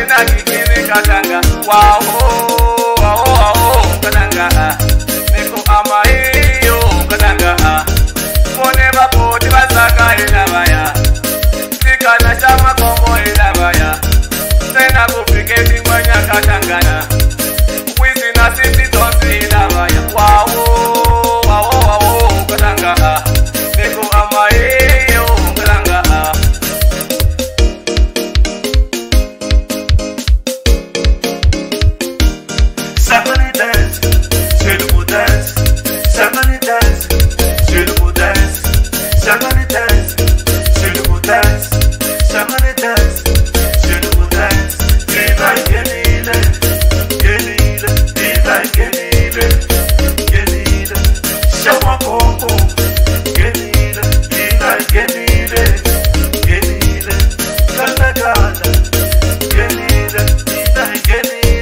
ina kikini katanga. Wow, wow, wow, katanga. Niko ama hiyo katanga. Mone bapoti basaka ilabaya. Sika na chama kombo ilabaya. Tena kupike timanya katangana. Wizi na sisi tonsi ilabaya. Wow, wow, wow, katanga. Niko ama hiyo katanga. Somebody dance, c'est le beau dance. Somebody dance, c'est le beau dance. Somebody dance, c'est le beau dance. Somebody dance, c'est le beau dance. Viva Genile, Genile, viva Genile, Genile. Chama Coco, Genile, viva Genile, Genile. Gana Gana, Genile, viva Genile.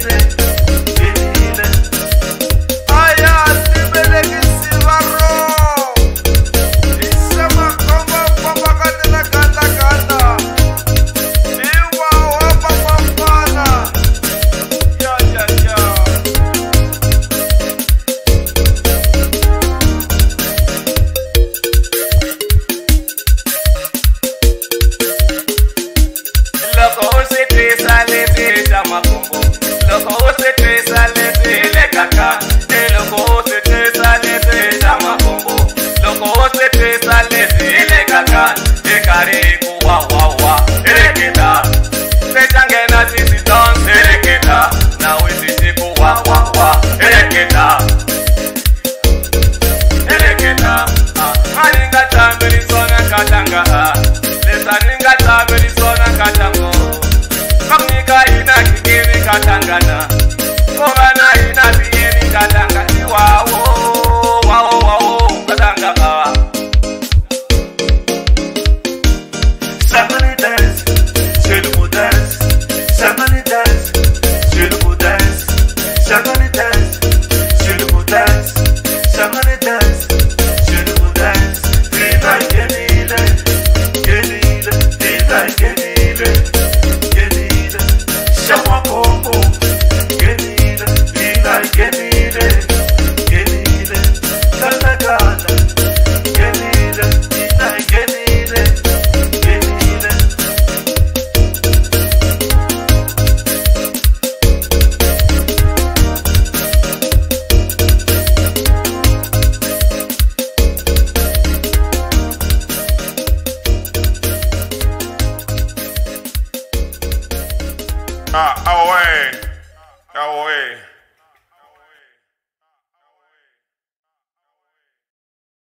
Katangana, Kogana ina biyeni katanga. Wow, wow, wow, katanga. Somebody dance, c'est le beau dance. Somebody dance, c'est le beau dance. Somebody dance, c'est le beau dance. Somebody dance, c'est le beau dance. Viva Genile, Genile, viva Genile, Genile. Chama Coco, Genile, viva Genile, Genile. Gana Gana, Genile, viva Genile, Genile. Away.